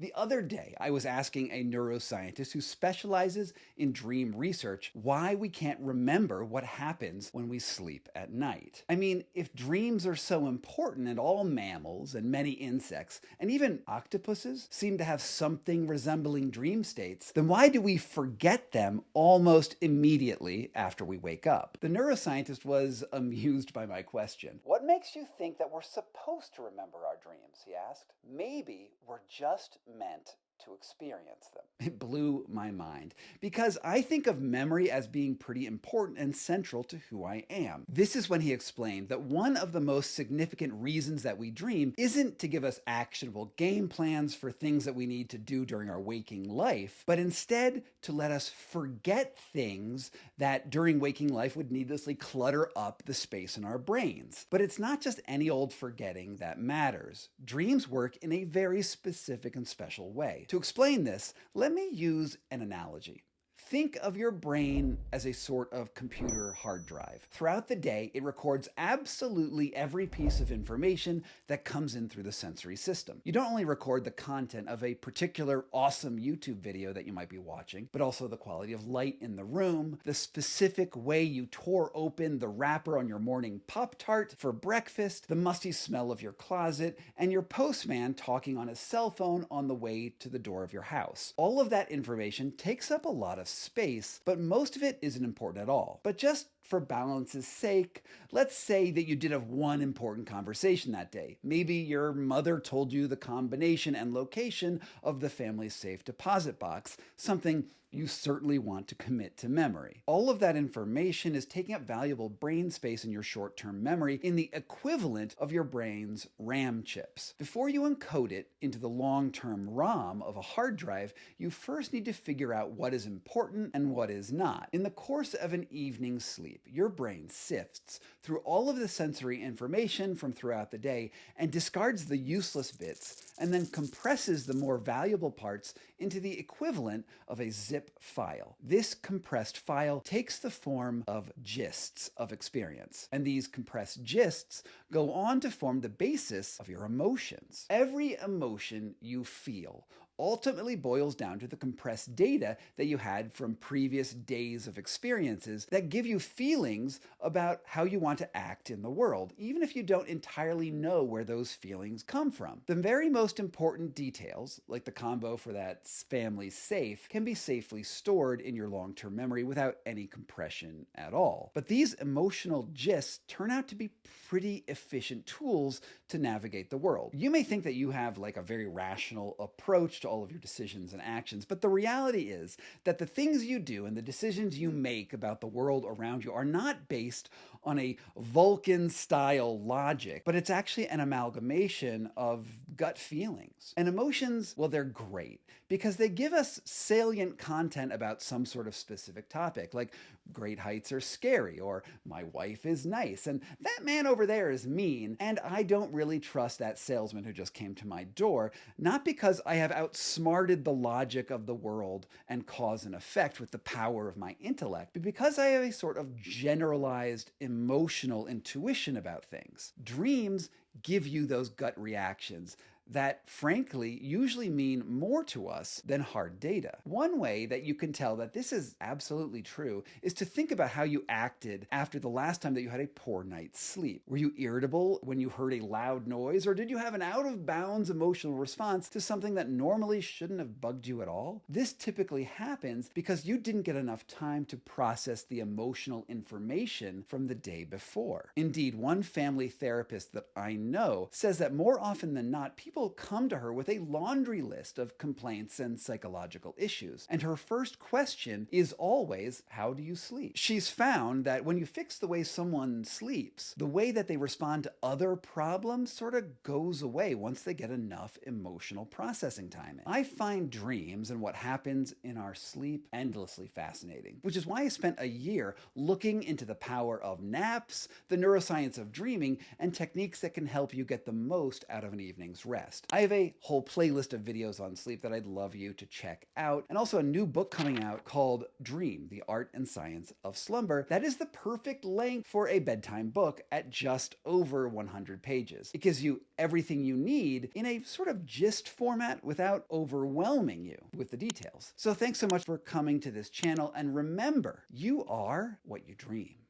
The other day, I was asking a neuroscientist who specializes in dream research why we can't remember what happens when we sleep at night. I mean, if dreams are so important and all mammals and many insects and even octopuses seem to have something resembling dream states, then why do we forget them almost immediately after we wake up? The neuroscientist was amused by my question. What makes you think that we're supposed to remember our dreams? He asked. Maybe we're just meant to experience them. It blew my mind because I think of memory as being pretty important and central to who I am. This is when he explained that one of the most significant reasons that we dream isn't to give us actionable game plans for things that we need to do during our waking life, but instead to let us forget things that during waking life would needlessly clutter up the space in our brains. But it's not just any old forgetting that matters. Dreams work in a very specific and special way. To explain this, let me use an analogy. Think of your brain as a sort of computer hard drive. Throughout the day, it records absolutely every piece of information that comes in through the sensory system. You don't only record the content of a particular awesome YouTube video that you might be watching, but also the quality of light in the room, the specific way you tore open the wrapper on your morning Pop-Tart for breakfast, the musty smell of your closet, and your postman talking on his cell phone on the way to the door of your house. All of that information takes up a lot of space, but most of it isn't important at all. But just for balance's sake, let's say that you did have one important conversation that day. Maybe your mother told you the combination and location of the family's safe deposit box, something you certainly want to commit to memory. All of that information is taking up valuable brain space in your short-term memory in the equivalent of your brain's RAM chips. Before you encode it into the long-term ROM of a hard drive, you first need to figure out what is important and what is not. In the course of an evening's sleep, your brain sifts through all of the sensory information from throughout the day and discards the useless bits and then compresses the more valuable parts into the equivalent of a zip file. This compressed file takes the form of gists of experience, and these compressed gists go on to form the basis of your emotions. Every emotion you feel ultimately boils down to the compressed data that you had from previous days of experiences that give you feelings about how you want to act in the world, even if you don't entirely know where those feelings come from. The very most important details, like the combo for that family safe, can be safely stored in your long-term memory without any compression at all. But these emotional gists turn out to be pretty efficient tools to navigate the world. You may think that you have like a very rational approach to all of your decisions and actions, but the reality is that the things you do and the decisions you make about the world around you are not based on a Vulcan-style logic, but it's actually an amalgamation of gut feelings. And emotions, well, they're great because they give us salient content about some sort of specific topic, like great heights are scary, or my wife is nice, and that man over there is mean, and I don't really trust that salesman who just came to my door, not because I have outsmarted the logic of the world and cause and effect with the power of my intellect, but because I have a sort of generalized emotional intuition about things. Dreams give you those gut reactions that, frankly, usually mean more to us than hard data. One way that you can tell that this is absolutely true is to think about how you acted after the last time that you had a poor night's sleep. Were you irritable when you heard a loud noise, or did you have an out-of-bounds emotional response to something that normally shouldn't have bugged you at all? This typically happens because you didn't get enough time to process the emotional information from the day before. Indeed, one family therapist that I know says that more often than not, people come to her with a laundry list of complaints and psychological issues. And her first question is always, how do you sleep? She's found that when you fix the way someone sleeps, the way that they respond to other problems sort of goes away once they get enough emotional processing time in. I find dreams and what happens in our sleep endlessly fascinating, which is why I spent a year looking into the power of naps, the neuroscience of dreaming, and techniques that can help you get the most out of an evening's rest. best. I have a whole playlist of videos on sleep that I'd love you to check out, and also a new book coming out called Dream, The Art and Science of Slumber. That is the perfect length for a bedtime book at just over 100 pages. It gives you everything you need in a sort of gist format without overwhelming you with the details. So thanks so much for coming to this channel, and remember, you are what you dream.